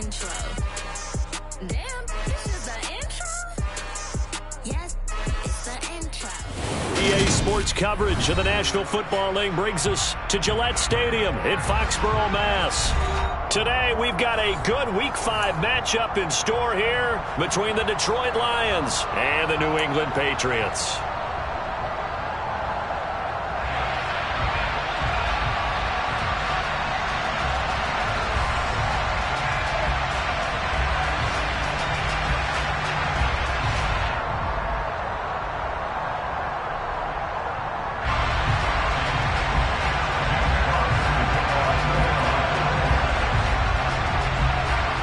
EA Sports coverage of the National Football League brings us to Gillette Stadium in Foxborough, Mass. Today, we've got a good Week 5 matchup in store here between the Detroit Lions and the New England Patriots.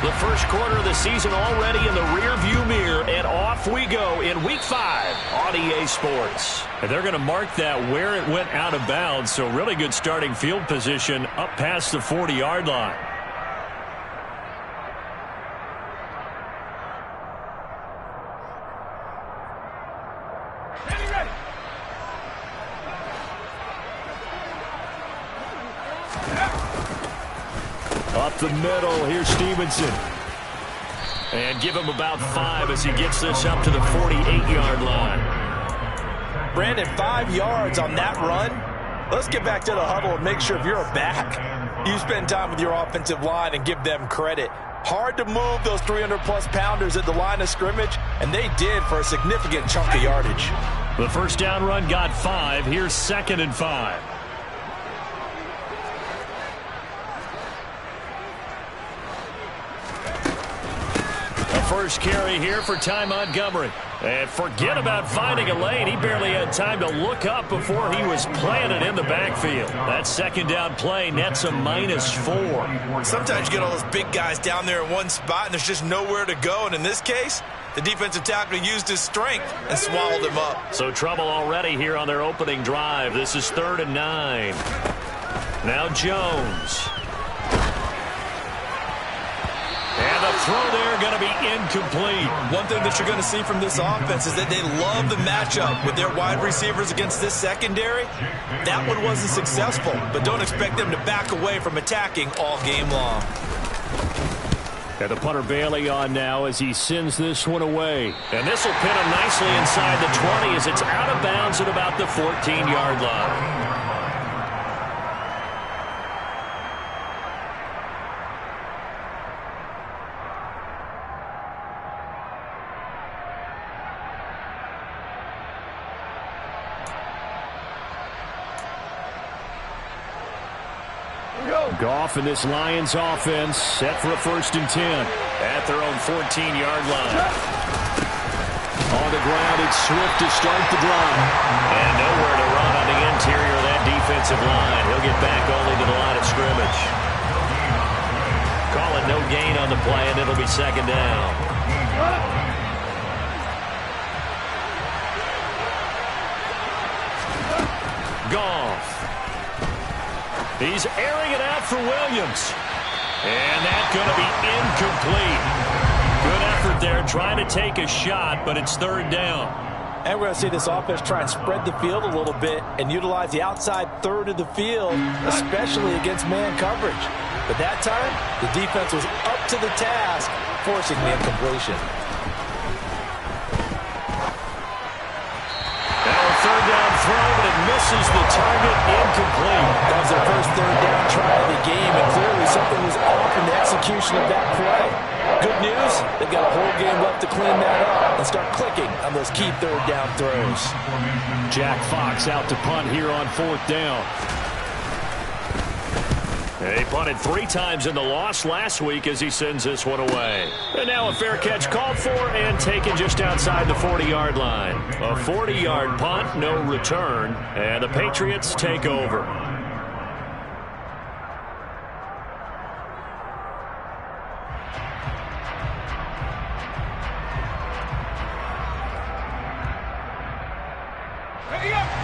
The first quarter of the season already in the rearview mirror, and off we go in Week 5 on EA Sports. And they're going to mark that where it went out of bounds, so really good starting field position up past the 40-yard line. Up the middle, here's Stevenson. And give him about 5 as he gets this up to the 48-yard line. Brandon, 5 yards on that run. Let's get back to the huddle and make sure if you're a back, you spend time with your offensive line and give them credit. Hard to move those 300-plus pounders at the line of scrimmage, and they did for a significant chunk of yardage. The first down run got 5. Here's 2nd and 5. First carry here for Ty Montgomery. And forget about finding a lane. He barely had time to look up before he was planted in the backfield. That second down play nets a -4. Sometimes you get all those big guys down there in one spot, and there's just nowhere to go. And in this case, the defensive tackle used his strength and swallowed him up. So trouble already here on their opening drive. This is 3rd and 9. Now Jones. And the throw there going to be incomplete. One thing that you're going to see from this offense is that they love the matchup with their wide receivers against this secondary. That one wasn't successful, but don't expect them to back away from attacking all game long. And the punter Bailey on now as he sends this one away. And this will pin him nicely inside the 20 as it's out of bounds at about the 14-yard line. Goff and this Lions offense set for a 1st and 10 at their own 14-yard line. On the ground, it's Swift to start the drive. And nowhere to run on the interior of that defensive line. He'll get back only to the line of scrimmage. Call it no gain on the play, and it'll be 2nd down. Goff. He's airing it out for Williams. And that's going to be incomplete. Good effort there trying to take a shot, but it's 3rd down. And we're going to see this offense try and spread the field a little bit and utilize the outside third of the field, especially against man coverage. But that time, the defense was up to the task, forcing the incompletion. Third down throw, but it misses the target, incomplete. That was their first 3rd down try of the game, and clearly something was off in the execution of that play. Good news, they've got a whole game left to clean that up and start clicking on those key 3rd down throws. Jack Fox out to punt here on 4th down. He punted 3 times in the loss last week as he sends this one away. And now a fair catch called for and taken just outside the 40-yard line. A 40-yard punt, no return, and the Patriots take over.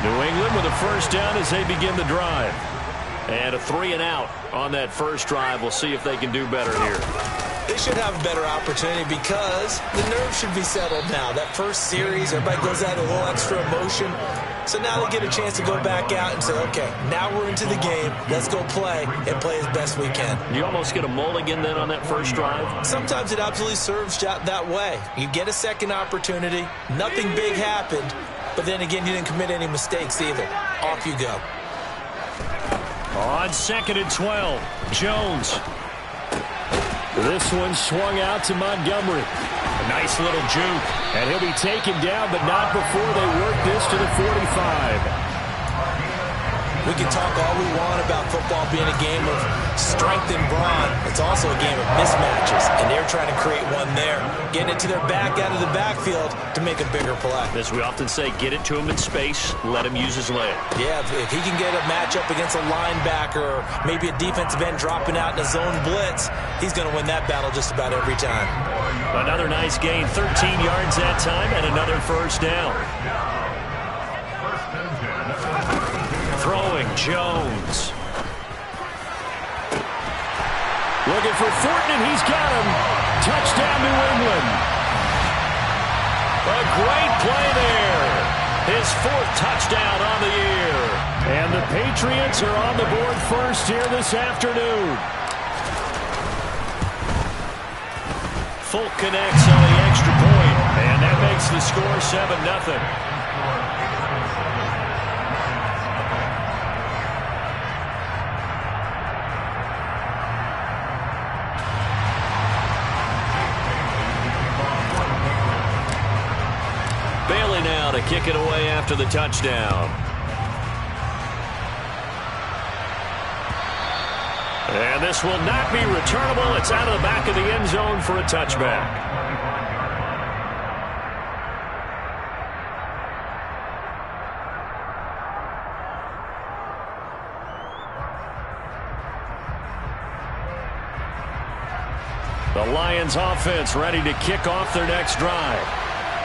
New England with a first down as they begin the drive. And a 3 and out on that first drive. We'll see if they can do better here. They should have a better opportunity because the nerves should be settled now. That first series, everybody goes out a little extra emotion. So now they get a chance to go back out and say, okay, now we're into the game. Let's go play and play as best we can. You almost get a mulligan then on that first drive? Sometimes it absolutely serves that way. You get a second opportunity. Nothing big happened. But then again, you didn't commit any mistakes either. Off you go. On 2nd and 12, Jones. This one swung out to Montgomery. A nice little juke. And he'll be taken down, but not before they work this to the 45. We can talk all we want about football being a game of strength and brawn. It's also a game of mismatches, and they're trying to create one there. Getting it to their back out of the backfield to make a bigger play. As we often say, get it to him in space, let him use his leg. Yeah, if he can get a matchup against a linebacker or maybe a defensive end dropping out in a zone blitz, he's going to win that battle just about every time. Another nice gain, 13 yards that time, and another first down. Throwing, Jones. Looking for Thornton, and he's got him. Touchdown, New England. A great play there. His 4th touchdown on the year. And the Patriots are on the board first here this afternoon. Folk connects on the extra point, and that makes the score 7-0. Bailey now to kick it away after the touchdown. And this will not be returnable. It's out of the back of the end zone for a touchback. The Lions offense ready to kick off their next drive.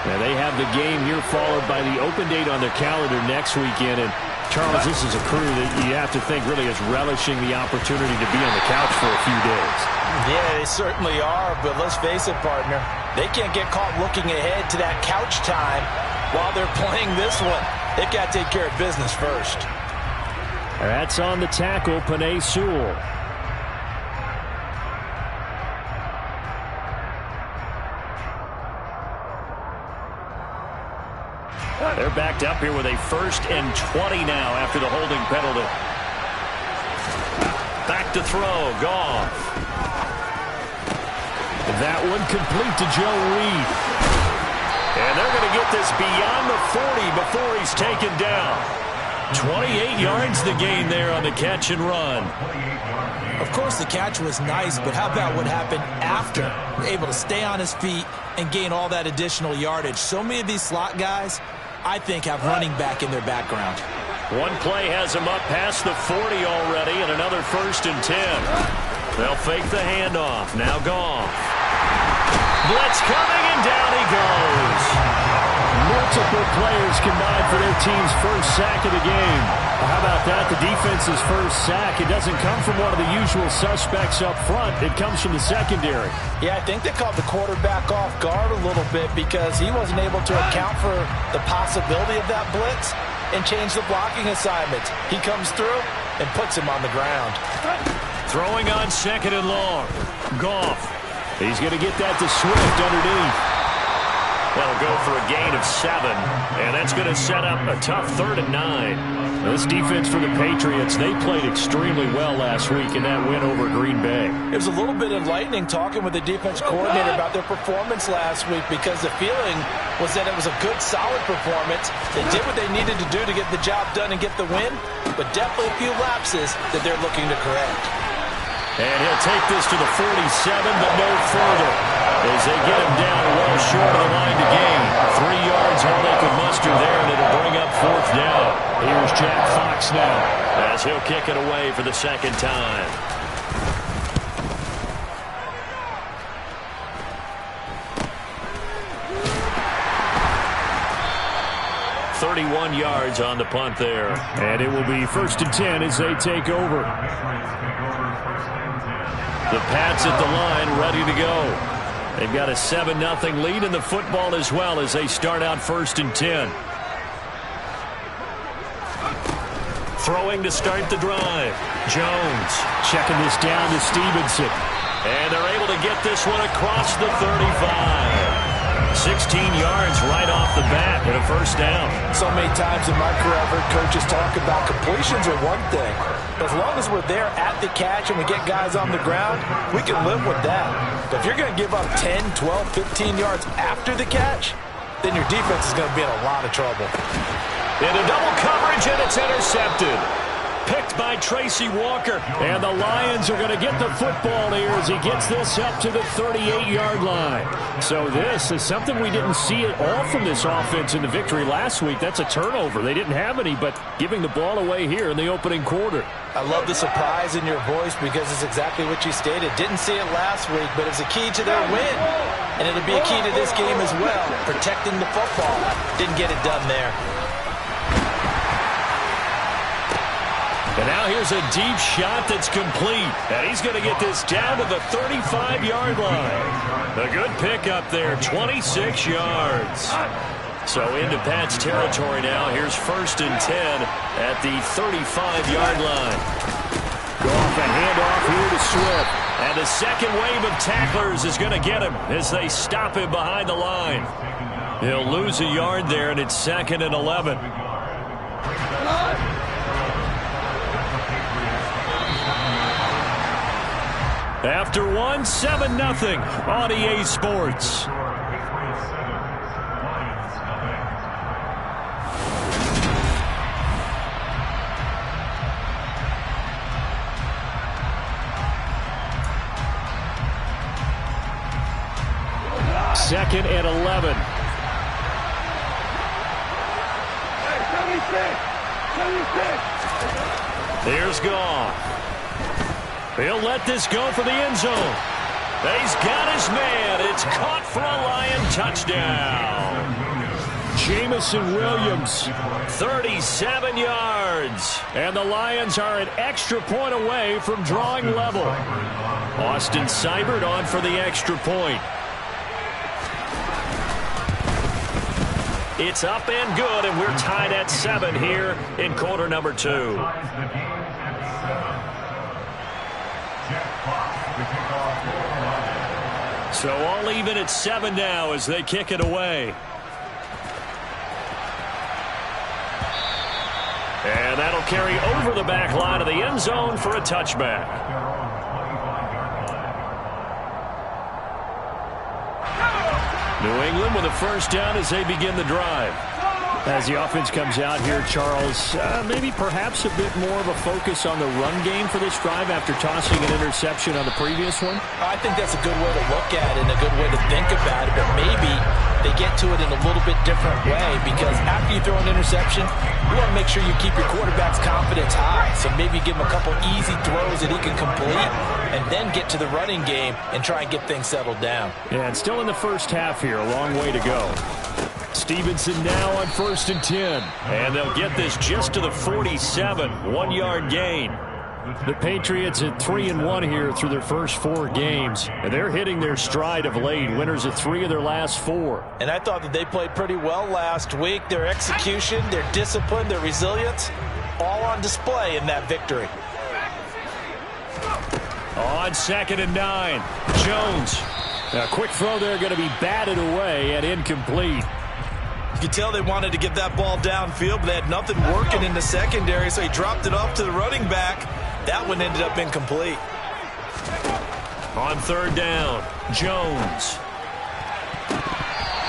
Now they have the game here followed by the open date on their calendar next weekend. And Charles, this is a crew that you have to think really is relishing the opportunity to be on the couch for a few days. Yeah, they certainly are, but let's face it, partner. They can't get caught looking ahead to that couch time while they're playing this one. They've got to take care of business first. That's on the tackle, Penei Sewell. They're backed up here with a 1st and 20 now after the holding penalty. Back to throw, Goff. That one complete to Joe Reed. And they're going to get this beyond the 40 before he's taken down. 28 yards the gain there on the catch and run. Of course, the catch was nice, but how about what happened after? Able to stay on his feet and gain all that additional yardage. So many of these slot guys, I think, have running back in their background. One play has him up past the 40 already, and another 1st and 10. They'll fake the handoff. Now Goff. Blitz coming, and down he goes. Multiple players combined for their team's first sack of the game. How about that? The defense's first sack. It doesn't come from one of the usual suspects up front. It comes from the secondary. Yeah, I think they caught the quarterback off guard a little bit because he wasn't able to account for the possibility of that blitz and change the blocking assignment. He comes through and puts him on the ground. Throwing on 2nd and long. Goff. He's going to get that to Swift underneath. That'll go for a gain of 7, and that's going to set up a tough 3rd and 9. This defense for the Patriots, they played extremely well last week in that win over Green Bay. It was a little bit enlightening talking with the defense coordinator about their performance last week because the feeling was that it was a good, solid performance. They did what they needed to do to get the job done and get the win, but definitely a few lapses that they're looking to correct. And he'll take this to the 47, but no further, as they get him down well short of the line to gain. 3 yards, all they could muster there, and it'll bring up 4th down. Here's Jack Fox now, as he'll kick it away for the 2nd time. .31 yards on the punt there. And it will be 1st and 10 as they take over. The Pats at the line ready to go. They've got a 7-0 lead in the football as well as they start out 1st and 10. Throwing to start the drive. Jones checking this down to Stevenson. And they're able to get this one across the 35. 16 yards right off the bat and a first down. So many times in my career I've heard coaches talk about completions are one thing. As long as we're there at the catch and we get guys on the ground, we can live with that. But if you're going to give up 10, 12, 15 yards after the catch, then your defense is going to be in a lot of trouble. Into double coverage, and it's intercepted. Picked by Tracy Walker. And the Lions are going to get the football here as he gets this up to the 38-yard line. So this is something we didn't see at all from this offense in the victory last week. That's a turnover. They didn't have any, but giving the ball away here in the opening quarter. I love the surprise in your voice because it's exactly what you stated. Didn't see it last week, but it's a key to their win. And it'll be a key to this game as well, protecting the football. Didn't get it done there. And now here's a deep shot that's complete. And he's going to get this down to the 35-yard line. A good pick up there, 26 yards. So into Pat's territory now. Here's 1st and 10 at the 35-yard line. Go off a handoff here to Swift. And the second wave of tacklers is going to get him as they stop him behind the line. He'll lose a yard there, and it's 2nd and 11. After one, 7-0 on EA Sports. Second and 11. Here's Goff. He'll let this go for the end zone. He's got his man. It's caught for a Lion touchdown. Jamison Williams, 37 yards. And the Lions are an extra point away from drawing level. Austin Seibert on for the extra point. It's up and good, and we're tied at 7 here in quarter number 2. So all even at 7 now as they kick it away. And that'll carry over the back line of the end zone for a touchback. New England with a first down as they begin the drive. As the offense comes out here, Charles, maybe perhaps a bit more of a focus on the run game for this drive after tossing an interception on the previous one? I think that's a good way to look at it and a good way to think about it, but maybe they get to it in a little bit different way because after you throw an interception, you want to make sure you keep your quarterback's confidence high. So maybe give him a couple easy throws that he can complete and then get to the running game and try and get things settled down. Yeah, and still in the first half here, a long way to go. Stevenson now on 1st and 10. And they'll get this just to the 47. 1-yard gain. The Patriots at 3-1 here through their first 4 games. And they're hitting their stride of late. Winners of 3 of their last 4. And I thought that they played pretty well last week. Their execution, their discipline, their resilience, all on display in that victory. On 2nd and 9. Jones. A quick throw there going to be batted away and incomplete. You could tell they wanted to get that ball downfield, but they had nothing working in the secondary, so he dropped it off to the running back. That one ended up incomplete. On 3rd down, Jones.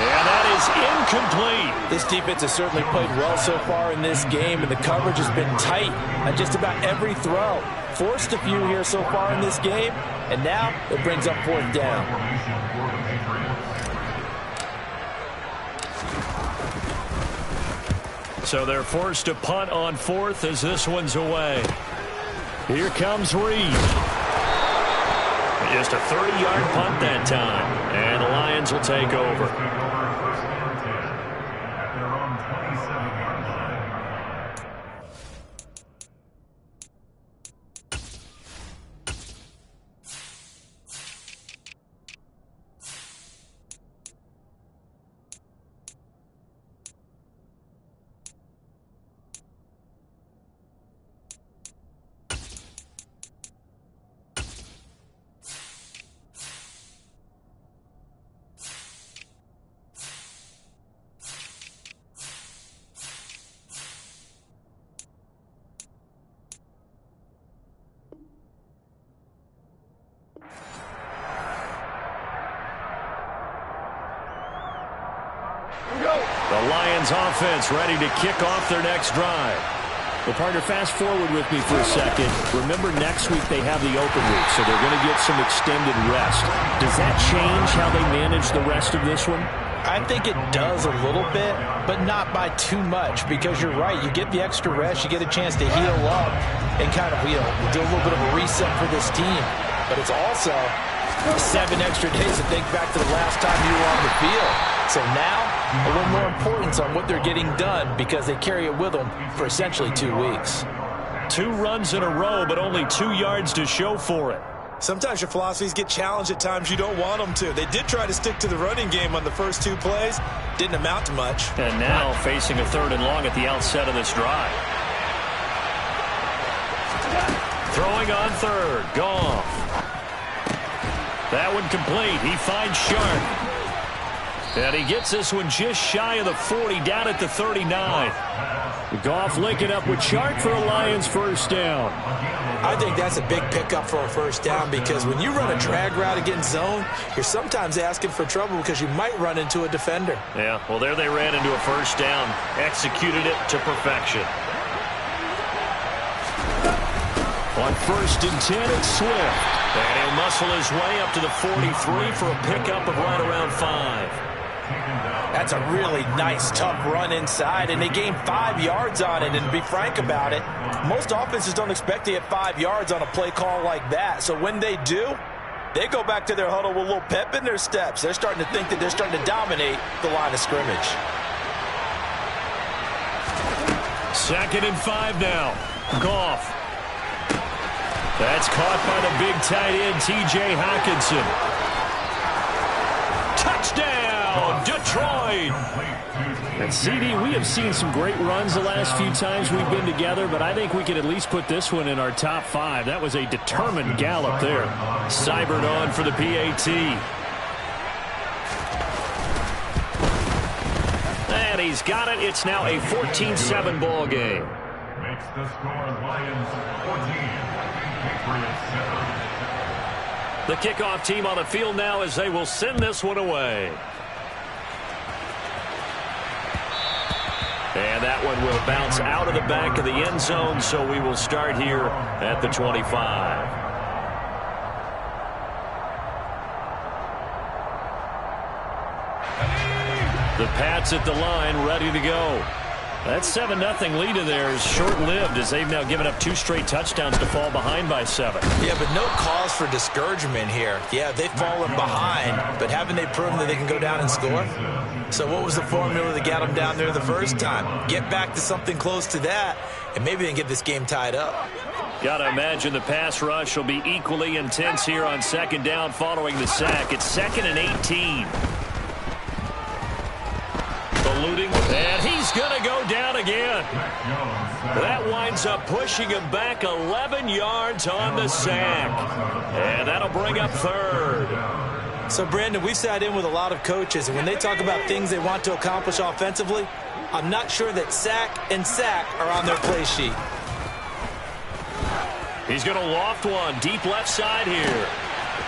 And that is incomplete. This defense has certainly played well so far in this game, and the coverage has been tight on just about every throw. Forced a few here so far in this game, and now it brings up 4th down. So they're forced to punt on 4th as this one's away. Here comes Reed. Just a 30-yard punt that time. And the Lions will take over. The Lions offense ready to kick off their next drive. Well, partner, fast forward with me for a second. Remember, next week they have the open week, so they're going to get some extended rest. Does that change how they manage the rest of this one? I think it does a little bit, but not by too much, because you're right. You get the extra rest. You get a chance to heal up and kind of, do a little bit of a reset for this team. But it's also 7 extra days to think back to the last time you were on the field. So now, a little more importance on what they're getting done because they carry it with them for essentially 2 weeks. 2 runs in a row, but only 2 yards to show for it. Sometimes your philosophies get challenged at times you don't want them to. They did try to stick to the running game on the first 2 plays. Didn't amount to much. And now facing a 3rd and long at the outset of this drive. Throwing on 3rd. Goff. That one complete. He finds Sharp. And he gets this one just shy of the 40, down at the 39. Goff linking up with Sharp for a Lions first down. I think that's a big pickup for a first down because when you run a drag route against zone, you're sometimes asking for trouble because you might run into a defender. Yeah, well, there they ran into a first down. Executed it to perfection. On 1st and 10, it's Swift. And he'll muscle his way up to the 43 for a pickup of right around 5. That's a really nice, tough run inside, and they gained 5 yards on it. And to be frank about it, most offenses don't expect to get 5 yards on a play call like that. So when they do, they go back to their huddle with a little pep in their steps. They're starting to think that they're starting to dominate the line of scrimmage. 2nd and 5 now. Goff. That's caught by the big tight end, T.J. Hockenson. Touchdown, Detroit! And CD, we have seen some great runs the last few times we've been together, but I think we can at least put this one in our top 5. That was a determined gallop there. Seibert on for the PAT. And he's got it. It's now a 14-7 ball game. Makes the score Lions 14. The kickoff team on the field now as they will send this one away. And that one will bounce out of the back of the end zone, so we will start here at the 25. The Pats at the line, ready to go. That 7-0 lead in there is short-lived as they've now given up 2 straight touchdowns to fall behind by 7. Yeah, but no cause for discouragement here. Yeah, they've fallen behind, but haven't they proven that they can go down and score? So what was the formula that got them down there the first time? Get back to something close to that, and maybe they can get this game tied up. Got to imagine the pass rush will be equally intense here on 2nd down following the sack. It's 2nd and 18. Eluding, and he's going to go down again. That winds up pushing him back 11 yards on the sack. And that'll bring up 3rd. So, Brandon, we've sat in with a lot of coaches, and when they talk about things they want to accomplish offensively, I'm not sure that sack and sack are on their play sheet. He's going to loft one deep left side here.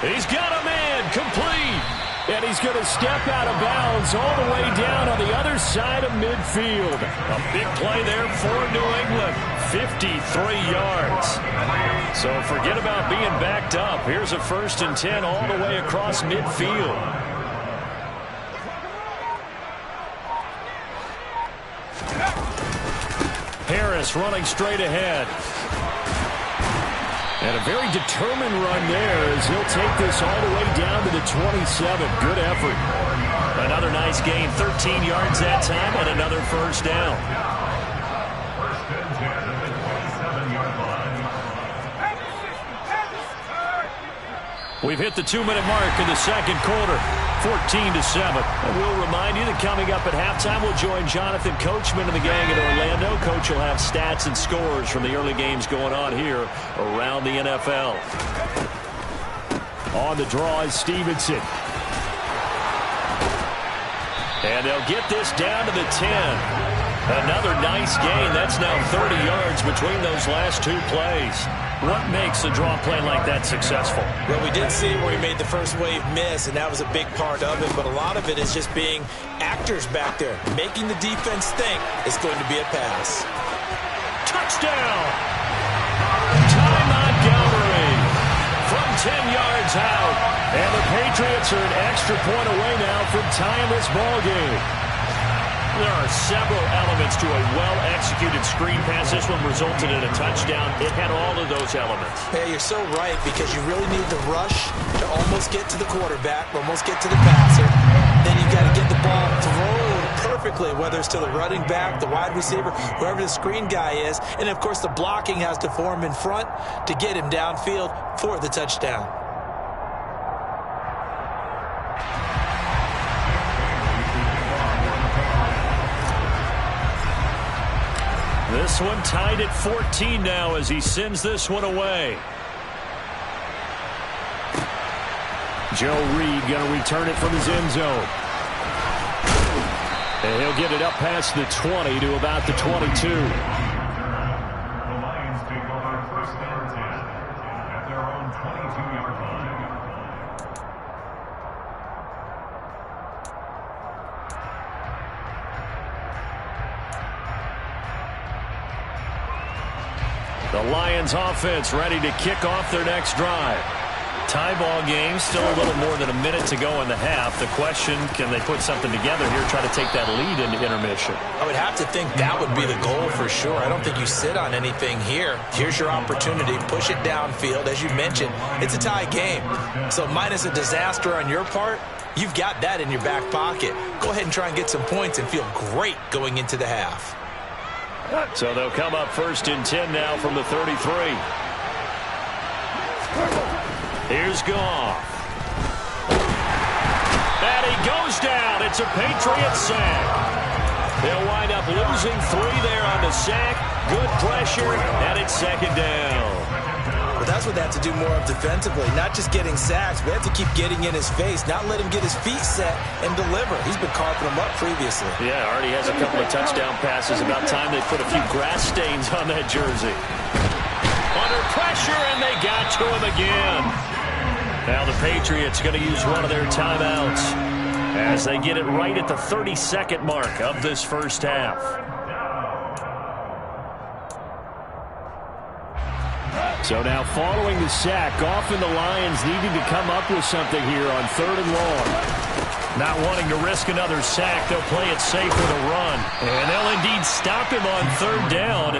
He's got a man complete. And he's going to step out of bounds all the way down on the other side of midfield. A big play there for New England. 53 yards. So forget about being backed up. Here's a 1st and 10 all the way across midfield. Harris running straight ahead. And a very determined run there as he'll take this all the way down to the 27. Good effort. Another nice gain, 13 yards that time, and another first down. First and 10 at the 27-yard line. We've hit the 2-minute mark in the 2nd quarter, 14-7. And we'll remind you that coming up at halftime, we'll join Jonathan Coachman and the gang in Orlando. Coach will have stats and scores from the early games going on here around the NFL. On the draw is Stevenson. And they'll get this down to the 10. Another nice gain. That's now 30 yards between those last 2 plays. What makes a draw play like that successful? Well, we did see where he made the first wave miss, and that was a big part of it, but a lot of it is just being actors back there, making the defense think it's going to be a pass. Touchdown! Ty Montgomery from 10 yards out, and the Patriots are an extra point away now from tying this ball game. There are several elements to a well-executed screen pass. This one resulted in a touchdown. It had all of those elements. Yeah, you're so right, because you really need the rush to almost get to the quarterback, almost get to the passer. Then you got to get the ball thrown perfectly, whether it's to the running back, the wide receiver, whoever the screen guy is. And, of course, the blocking has to form in front to get him downfield for the touchdown. This one tied at 14 now as he sends this one away. Joe Reed going to return it from his end zone. And he'll get it up past the 20 to about the 22. The Lions take over first and 10 at their own 22-yard line. The Lions offense ready to kick off their next drive. Tie ball game, still a little more than a minute to go in the half. The question, can they put something together here, try to take that lead into intermission? I would have to think that would be the goal for sure. I don't think you sit on anything here. Here's your opportunity. Push it downfield. As you mentioned, it's a tie game. So minus a disaster on your part, you've got that in your back pocket. Go ahead and try and get some points and feel great going into the half. So they'll come up first and 10 now from the 33. Here's Goff. And he goes down. It's a Patriot sack. They'll wind up losing 3 there on the sack. Good pressure, and it's second down. But that's what they have to do more of defensively. Not just getting sacks, but they have to keep getting in his face, not let him get his feet set and deliver. He's been carving them up previously. Yeah, already has a couple of touchdown passes. About time they put a few grass stains on that jersey. Under pressure, and they got to him again. Now the Patriots going to use one of their timeouts as they get it right at the 32nd mark of this first half. So now following the sack, Goff and the Lions needing to come up with something here on 3rd and long. Not wanting to risk another sack, they'll play it safe with a run. And they'll indeed stop him on 3rd down.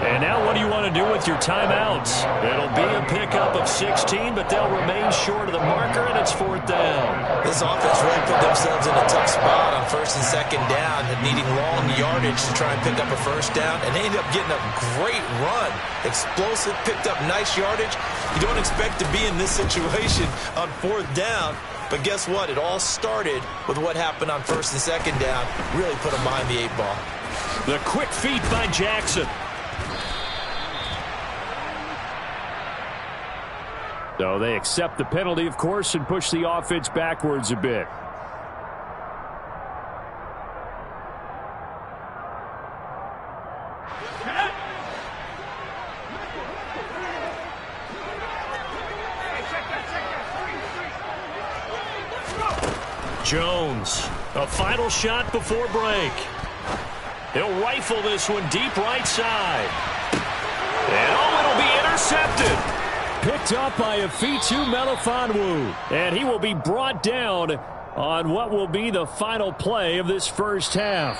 And now what do you want to do with your timeouts? It'll be a pickup of 16, but they'll remain short of the marker, and it's 4th down. This offense really put themselves in a tough spot on 1st and 2nd down, needing long yardage to try and pick up a 1st down, and they ended up getting a great run. Explosive, picked up nice yardage. You don't expect to be in this situation on 4th down, but guess what? It all started with what happened on 1st and 2nd down. Really put them behind the 8 ball. The quick feet by Jackson. So they accept the penalty, of course, and push the offense backwards a bit. Jones, a final shot before break. He'll rifle this one deep right side. And it'll be intercepted. Picked up by Afitu Melifonwu. And he will be brought down on what will be the final play of this first half.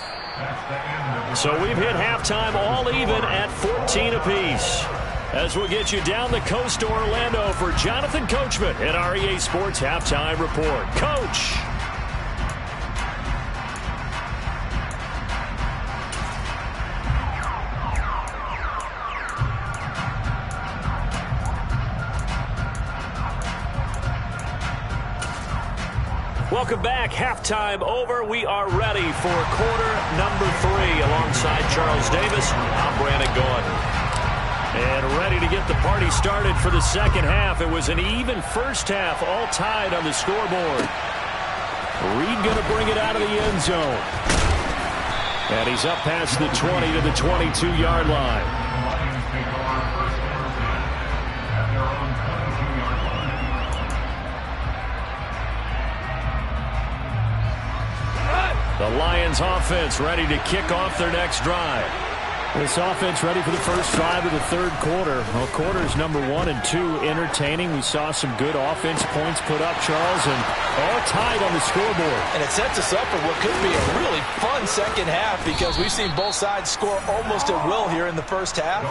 So we've hit halftime all even at 14 apiece. As we'll get you down the coast to Orlando for Jonathan Coachman at our EA Sports Halftime Report. Coach. Welcome back. Halftime over. We are ready for quarter number 3 alongside Charles Davis. I'm Brandon Gaudin. And ready to get the party started for the second half. It was an even first half, all tied on the scoreboard. Reed going to bring it out of the end zone. And he's up past the 20 to the 22-yard line. The Lions offense ready to kick off their next drive. This offense ready for the first drive of the third quarter. Well, quarters number 1 and 2 entertaining. We saw some good offense points put up, Charles, and all tied on the scoreboard. And it sets us up for what could be a really fun second half because we've seen both sides score almost at will here in the first half.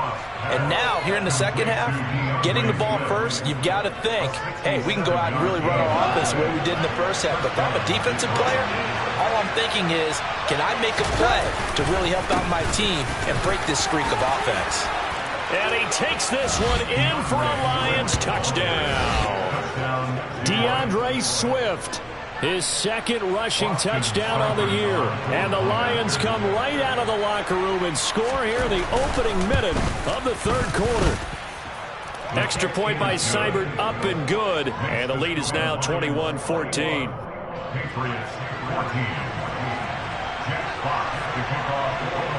And now, here in the second half, getting the ball first, you've got to think, hey, we can go out and really run our offense the way we did in the first half. But if I'm a defensive player, all I'm thinking is, can I make a play to really help out my team and break this streak of offense? And he takes this one in for a Lions touchdown. DeAndre Swift, his second rushing touchdown on the year. And the Lions come right out of the locker room and score here in the opening minute of the third quarter. Extra point by Seibert, up and good. And the lead is now 21-14. Patriots 14.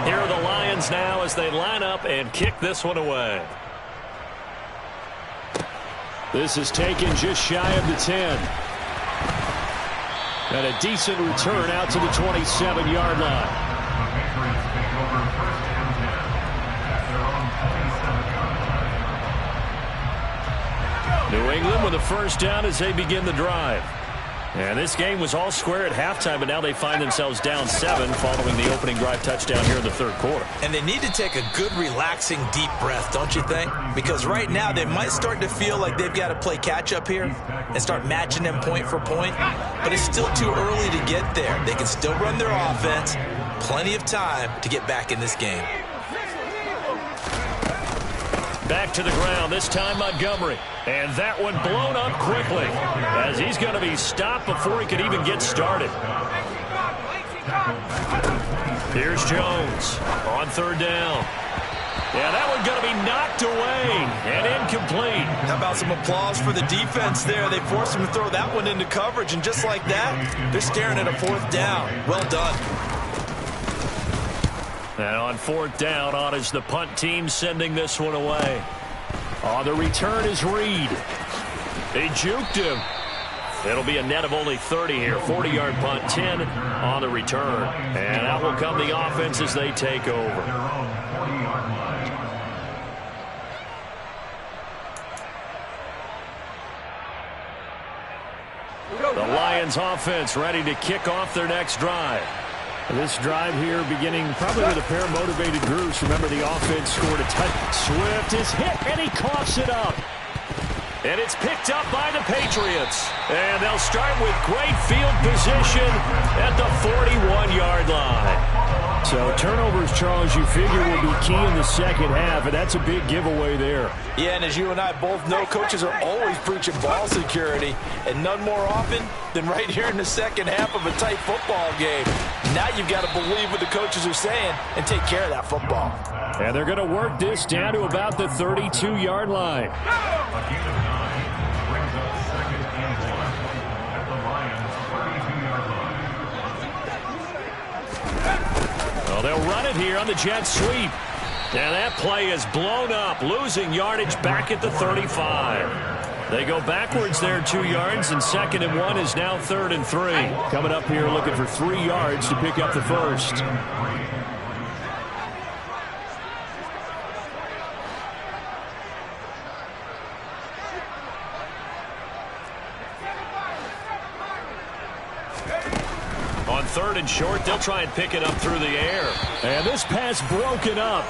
Here are the Lions now as they line up and kick this one away. This is taken just shy of the 10. And a decent return out to the 27-yard line. The Patriots take over first and 10 at their own 27-yard line. New England with a first down as they begin the drive. And this game was all square at halftime, but now they find themselves down 7 following the opening drive touchdown here in the third quarter. And they need to take a good, relaxing, deep breath, don't you think? Because right now they might start to feel like they've got to play catch-up here and start matching them point for point. But it's still too early to get there. They can still run their offense. Plenty of time to get back in this game. Back to the ground, this time Montgomery. And that one blown up quickly as he's going to be stopped before he could even get started. Here's Jones on third down. Yeah, that one's going to be knocked away and incomplete. How about some applause for the defense there? They forced him to throw that one into coverage, and just like that, they're staring at a fourth down. Well done. And on fourth down, on is the punt team sending this one away. On the return is Reed. They juked him. It'll be a net of only 30 here. 40-yard punt, 10 on the return. And out will come the offense as they take over. The Lions offense ready to kick off their next drive. This drive here beginning probably with a pair of motivated groups. Remember, the offense scored a touchdown. Swift is hit, and he coughs it up. And it's picked up by the Patriots. And they'll start with great field position at the 41-yard line. So turnovers, Charles, you figure will be key in the second half, and that's a big giveaway there. Yeah, and as you and I both know, coaches are always preaching ball security, and none more often than right here in the second half of a tight football game. Now you've got to believe what the coaches are saying and take care of that football. And they're going to work this down to about the 32-yard line. A gain of 9 brings up second and 1 at the Lions' 32-yard line. Well, they'll run it here on the jet sweep. And that play is blown up, losing yardage back at the 35. They go backwards there 2 yards, and second and 1 is now 3rd and 3. Coming up here looking for 3 yards to pick up the first. On 3rd and short, they'll try and pick it up through the air. And this pass broken up.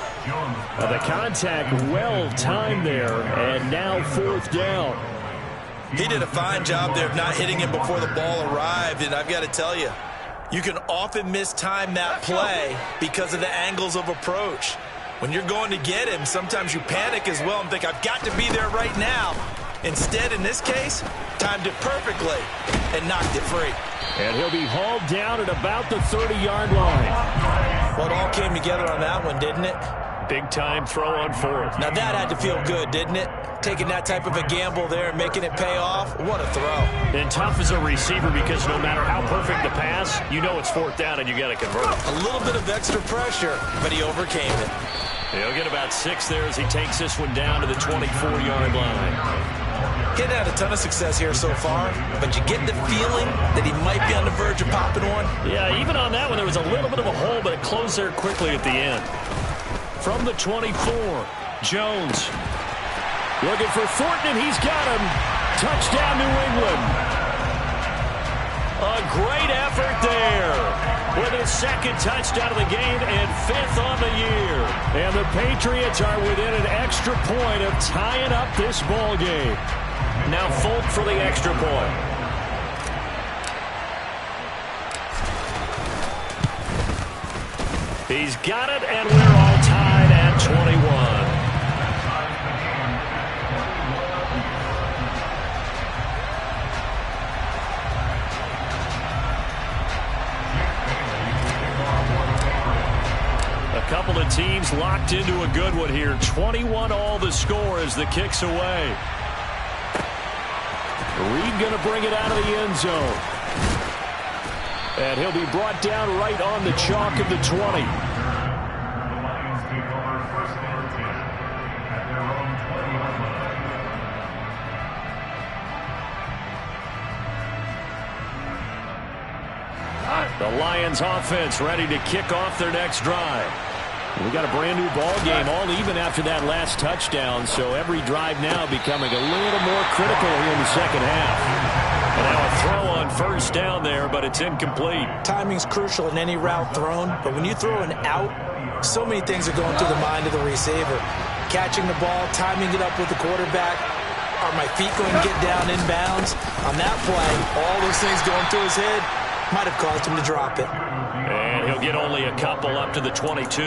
The contact well timed there, and now 4th down. He did a fine job there of not hitting him before the ball arrived, and I've got to tell you, you can often mistime that play because of the angles of approach. When you're going to get him, sometimes you panic as well and think, I've got to be there right now. Instead, in this case, timed it perfectly and knocked it free. And he'll be hauled down at about the 30-yard line. Well, it all came together on that one, didn't it? Big-time throw on 4th. Now that had to feel good, didn't it? Taking that type of a gamble there and making it pay off. What a throw. And tough as a receiver because no matter how perfect the pass, you know it's 4th down and you got to convert. A little bit of extra pressure, but he overcame it. He'll get about 6 there as he takes this one down to the 24-yard line. Getting had a ton of success here so far, but you get the feeling that he might be on the verge of popping one. Yeah, even on that one, there was a little bit of a hole, but it closed there quickly at the end. From the 24, Jones. Looking for Thornton, and he's got him. Touchdown, New England. A great effort there with his second touchdown of the game and 5th on the year. And the Patriots are within an extra point of tying up this ball game. Now Folk for the extra point. He's got it, and we're all tied at 21. A couple of teams locked into a good one here. 21 all the score as the kick's away. Reed going to bring it out of the end zone. And he'll be brought down right on the chalk of the 20. The Lions take over first and 10 at their own 20-yard line. The Lions offense ready to kick off their next drive. We got a brand new ball game, all even after that last touchdown, so every drive now becoming a little more critical here in the second half. And now a throw on first down there, but it's incomplete. Timing's crucial in any route thrown, but when you throw an out, so many things are going through the mind of the receiver. Catching the ball, timing it up with the quarterback. Are my feet going to get down in bounds? On that play, all those things going through his head might have caused him to drop it. And he'll get only a couple up to the 22.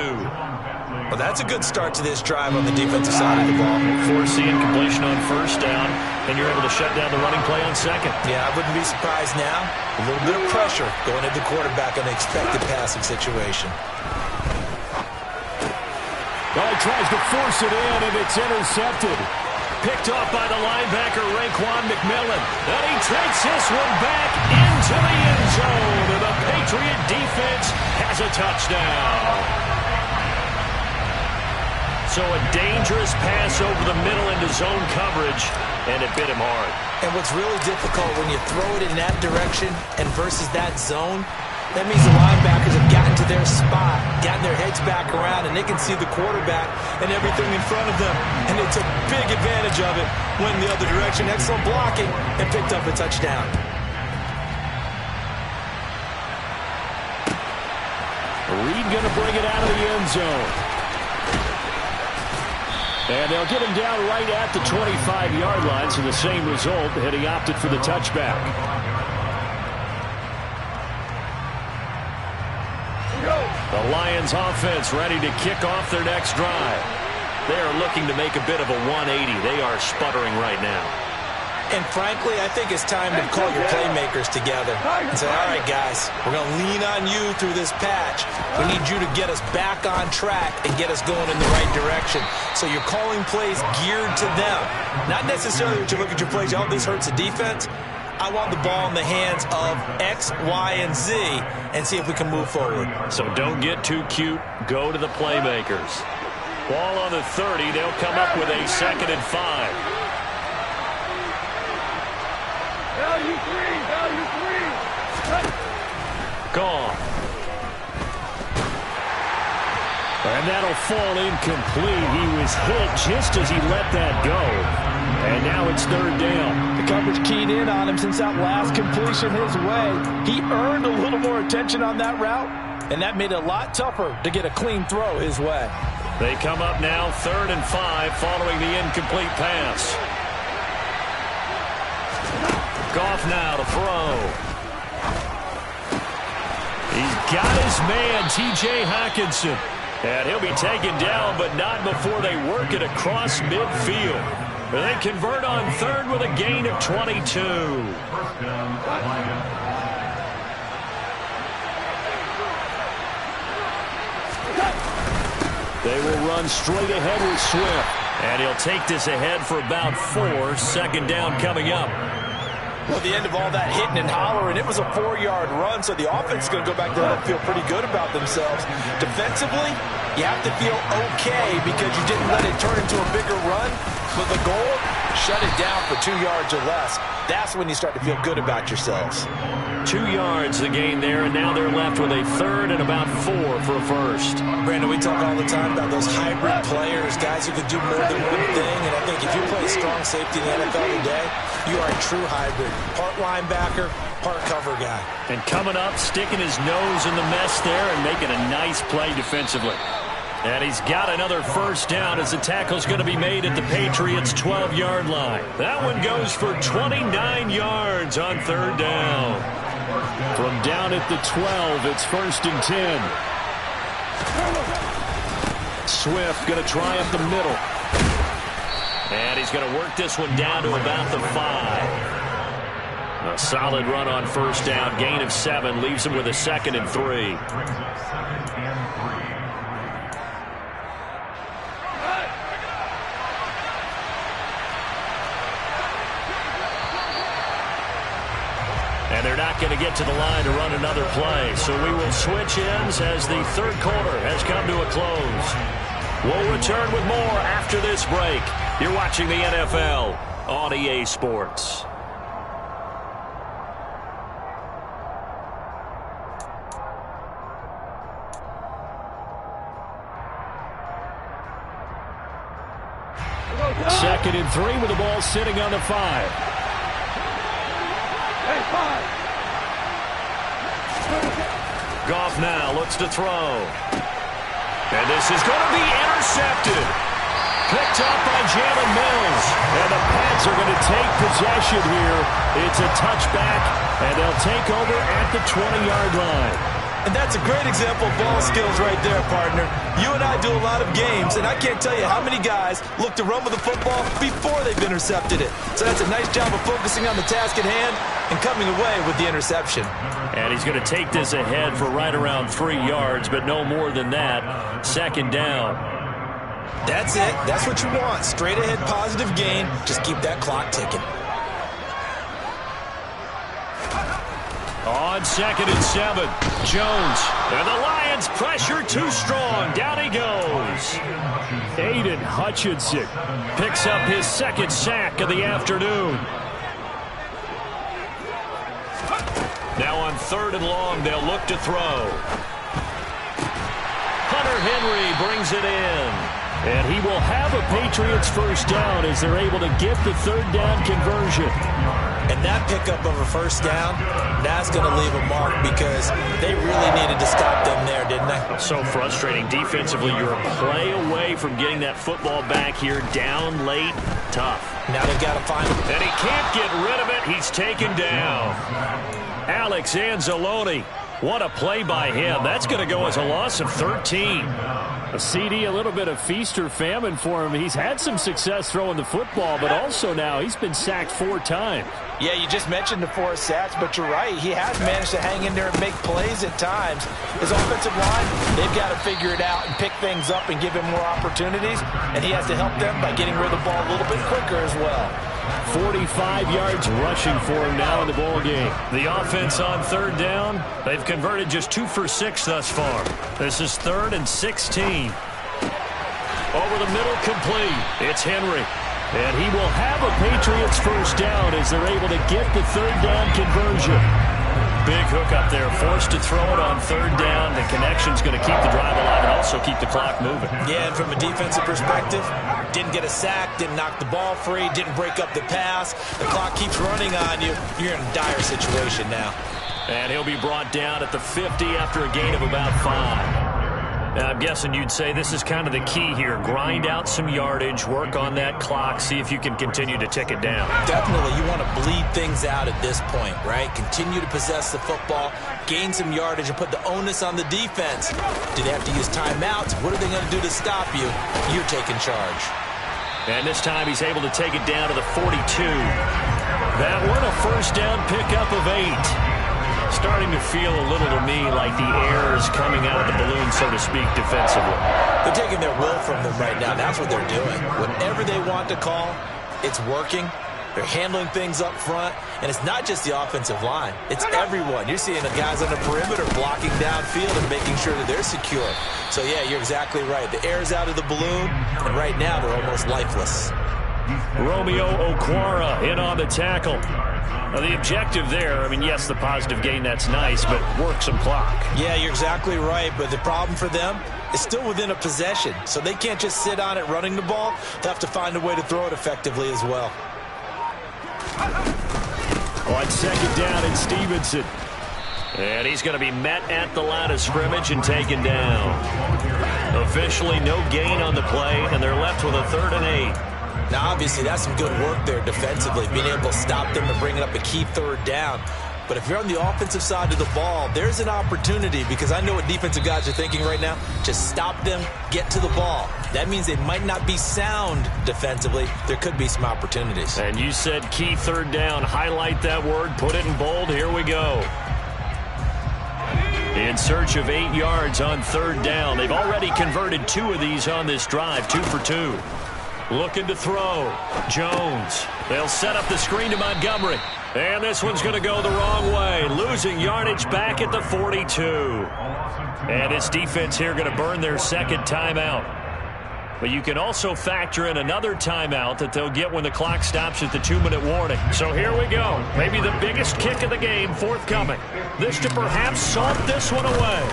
Well, that's a good start to this drive on the defensive side of the ball. Forcing incompletion on first down, and you're able to shut down the running play on second. Yeah, I wouldn't be surprised now. A little bit of pressure going at the quarterback in an expected passing situation. Well, he tries to force it in, and it's intercepted. Picked off by the linebacker, Raekwon McMillan. And he takes this one back into the end zone. And the Patriot defense has a touchdown. So a dangerous pass over the middle into zone coverage, and it bit him hard. And what's really difficult when you throw it in that direction and versus that zone, that means the linebackers have gotten to their spot, gotten their heads back around, and they can see the quarterback and everything in front of them. And they took big advantage of it, went in the other direction, excellent blocking, and picked up a touchdown. Reed going to bring it out of the end zone. And they'll get him down right at the 25-yard line, so the same result, and he opted for the touchback. The Lions offense ready to kick off their next drive. They are looking to make a bit of a 180. They are sputtering right now. And frankly, I think it's time to call your playmakers together and say, all right, guys, we're going to lean on you through this patch. We need you to get us back on track and get us going in the right direction. So you're calling plays geared to them. Not necessarily that you look at your plays, oh, this hurts the defense. I want the ball in the hands of X, Y, and Z and see if we can move forward. So don't get too cute. Go to the playmakers. Ball on the 30. They'll come up with a 2nd and 5. Gone. And that'll fall incomplete. He was hit just as he let that go. And now it's 3rd down. The coverage keyed in on him since that last completion his way. He earned a little more attention on that route, and that made it a lot tougher to get a clean throw his way. They come up now 3rd and 5 following the incomplete pass. Goff now to throw. He's got his man, T.J. Hockenson. And he'll be taken down, but not before they work it across midfield. They convert on 3rd with a gain of 22. First down, Lions. They will run straight ahead with Swift. And he'll take this ahead for about 4. 2nd down coming up. Well, at the end of all that hitting and hollering, it was a 4-yard run, so the offense is going to go back there and feel pretty good about themselves. Defensively, you have to feel okay because you didn't let it turn into a bigger run. But the goal, Shut it down for 2 yards or less. That's when you start to feel good about yourselves. 2 yards the gain there, and now they're left with a third and about 4 for a first. Brandon, we talk all the time about those hybrid players, guys who can do more than one thing. And I think if you play strong safety in the NFL today, you are a true hybrid. Part linebacker, part cover guy. And coming up, sticking his nose in the mess there and making a nice play defensively. And he's got another first down as the tackle's going to be made at the Patriots' 12-yard line. That one goes for 29 yards on third down. From down at the 12, it's 1st and 10. Swift going to try up the middle. And he's going to work this one down to about the 5. A solid run on first down. Gain of 7 leaves him with a 2nd and 3. And they're not going to get to the line to run another play. So we will switch ends as the third quarter has come to a close. We'll return with more after this break. You're watching the NFL on EA Sports. Second and 3 with the ball sitting on the 5. Goff now looks to throw. And this is going to be intercepted. Picked up by Jalen Mills. And the Pats are going to take possession here. It's a touchback, and they'll take over at the 20-yard line. And that's a great example of ball skills right there, partner. You and I do a lot of games, and I can't tell you how many guys look to run with the football before they've intercepted it. So that's a nice job of focusing on the task at hand and coming away with the interception. And he's going to take this ahead for right around 3 yards, but no more than that. 2nd down. That's it. That's what you want. Straight ahead positive gain. Just keep that clock ticking. On 2nd and 7, Jones. And the Lions pressure too strong. Down he goes. Aiden Hutchinson Picks up his 2nd sack of the afternoon. Now on 3rd and long, they'll look to throw. Hunter Henry brings it in. And he will have a Patriots first down as they're able to get the 3rd down conversion. And that pickup of a first down, that's going to leave a mark because they really needed to stop them there, didn't they? So frustrating. Defensively, you're a play away from getting that football back here. Down late, tough. Now they've got to find him. And he can't get rid of it. He's taken down. Alex Anzalone. What a play by him. That's going to go as a loss of 13. A CD, a little bit of feast or famine for him. He's had some success throwing the football, but also now he's been sacked 4 times. Yeah, you just mentioned the 4 sacks, but you're right. He has managed to hang in there and make plays at times. His offensive line, they've got to figure it out and pick things up and give him more opportunities, and he has to help them by getting rid of the ball a little bit quicker as well. 45 yards rushing for him now in the ball game. The offense on 3rd down, they've converted just 2 for 6 thus far. This is 3rd and 16. Over the middle, complete. It's Henry. And he will have a Patriots first down as they're able to get the 3rd down conversion. Big hook up there, forced to throw it on 3rd down. The connection's going to keep the drive alive and also keep the clock moving. Yeah, and from a defensive perspective, didn't get a sack, didn't knock the ball free, didn't break up the pass. The clock keeps running on you. You're in a dire situation now. And he'll be brought down at the 50 after a gain of about 5. Now, I'm guessing you'd say this is kind of the key here. Grind out some yardage, work on that clock, see if you can continue to tick it down. Definitely. You want to bleed things out at this point, right? Continue to possess the football, gain some yardage, and put the onus on the defense. Do they have to use timeouts? What are they going to do to stop you? You're taking charge. And this time he's able to take it down to the 42. That one a first down pickup of 8. Starting to feel a little to me like the air is coming out of the balloon, so to speak, defensively. They're taking their will from them right now. That's what they're doing. Whatever they want to call, it's working. They're handling things up front, and it's not just the offensive line. It's everyone. You're seeing the guys on the perimeter blocking downfield and making sure that they're secure. So, yeah, you're exactly right. The air's out of the balloon, and right now they're almost lifeless. Romeo Okwara in on the tackle. Now, the objective there, I mean, yes, the positive gain, that's nice, but work some clock. Yeah, you're exactly right, but the problem for them is still within a possession, so they can't just sit on it running the ball. They'll have to find a way to throw it effectively as well. On second down, it's Stevenson. And he's going to be met at the line of scrimmage and taken down. Officially no gain on the play, and they're left with a 3rd and 8. Now, obviously, that's some good work there defensively, being able to stop them and bringing up a key 3rd down. But if you're on the offensive side of the ball, there's an opportunity, because I know what defensive guys are thinking right now. Just stop them, get to the ball. That means they might not be sound defensively. There could be some opportunities. And you said key 3rd down. Highlight that word, put it in bold. Here we go. In search of 8 yards on 3rd down. They've already converted 2 of these on this drive, 2 for 2. Looking to throw. Jones. They'll set up the screen to Montgomery. And this one's going to go the wrong way. Losing yardage back at the 42. And this defense here going to burn their 2nd timeout. But you can also factor in another timeout that they'll get when the clock stops at the 2-minute warning. So here we go. Maybe the biggest kick of the game forthcoming. This to perhaps salt this one away.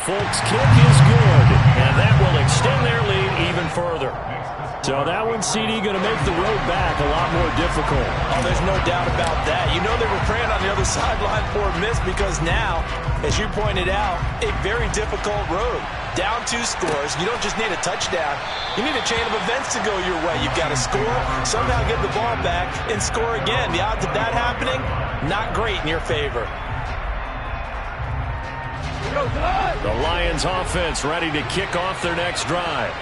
Folks, kick is good. And that will extend their lead even further. So that one, CD, going to make the road back a lot more difficult. Oh, there's no doubt about that. You know they were praying on the other sideline for a miss, because now, as you pointed out, a very difficult road. Down 2 scores. You don't just need a touchdown. You need a chain of events to go your way. You've got to score, somehow get the ball back, and score again. The odds of that happening, not great in your favor. The Lions offense ready to kick off their next drive.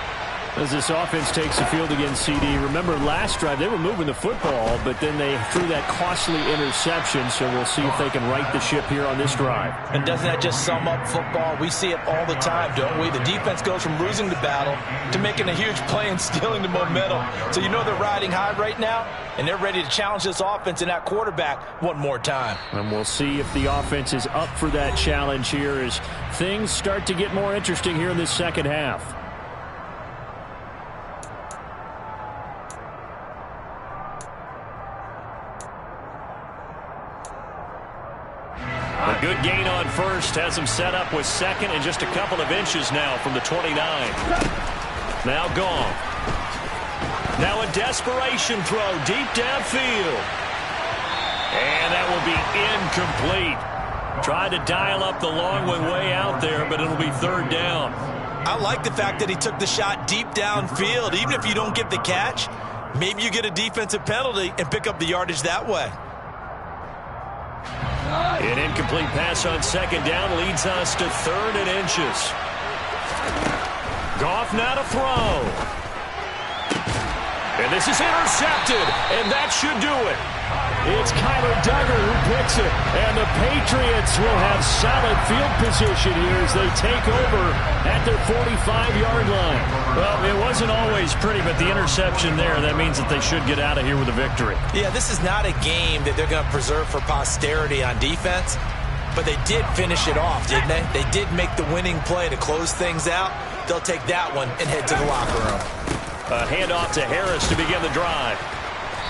As this offense takes the field against CD. Remember, last drive, they were moving the football, but then they threw that costly interception, so we'll see if they can right the ship here on this drive. And doesn't that just sum up football? We see it all the time, don't we? The defense goes from losing the battle to making a huge play and stealing the momentum. So you know they're riding high right now, and they're ready to challenge this offense and that quarterback one more time. And we'll see if the offense is up for that challenge here as things start to get more interesting here in this second half. A good gain on first, has him set up with 2nd and just a couple of inches now from the 29. Now gone. Now a desperation throw deep downfield. And that will be incomplete. Tried to dial up the long one way out there, but it'll be 3rd down. I like the fact that he took the shot deep downfield. Even if you don't get the catch, maybe you get a defensive penalty and pick up the yardage that way. An incomplete pass on 2nd down leads us to 3rd and inches. Goff now to throw. And this is intercepted, and that should do it. It's Kyler Duggar who picks it, and the Patriots will have solid field position here as they take over at their 45-yard line. Well, it wasn't always pretty, but the interception there, that means that they should get out of here with a victory. Yeah, this is not a game that they're going to preserve for posterity on defense, but they did finish it off, didn't they? They did make the winning play to close things out. They'll take that one and head to the locker room. A handoff to Harris to begin the drive.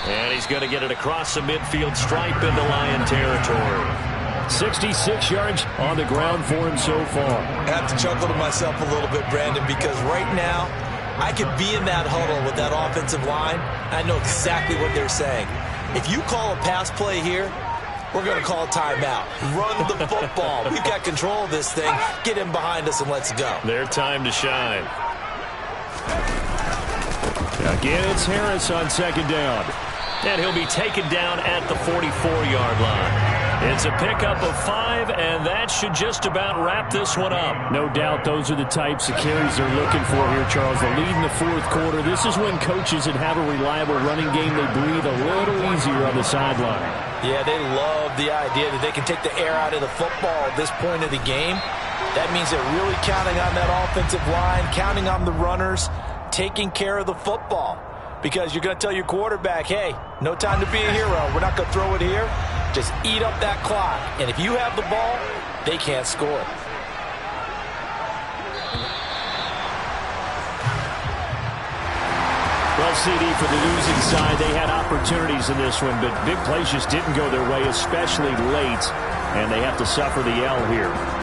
And he's going to get it across the midfield stripe into Lion territory. 66 yards on the ground for him so far. I have to chuckle to myself a little bit, Brandon, because right now I could be in that huddle with that offensive line. I know exactly what they're saying. If you call a pass play here, we're going to call a timeout. Run the football. We've got control of this thing. Get him behind us and let's go. Their time to shine. Again, it's Harris on 2nd down. And he'll be taken down at the 44-yard line. It's a pickup of 5, and that should just about wrap this one up. No doubt those are the types of carries they're looking for here, Charles. The lead in the 4th quarter. This is when coaches that have a reliable running game, they breathe a little easier on the sideline. Yeah, they love the idea that they can take the air out of the football at this point of the game. That means they're really counting on that offensive line, counting on the runners, taking care of the football. Because you're going to tell your quarterback, hey, no time to be a hero. We're not going to throw it here. Just eat up that clock. And if you have the ball, they can't score. Well, CD, for the losing side, they had opportunities in this one, but big plays just didn't go their way, especially late, and they have to suffer the L here.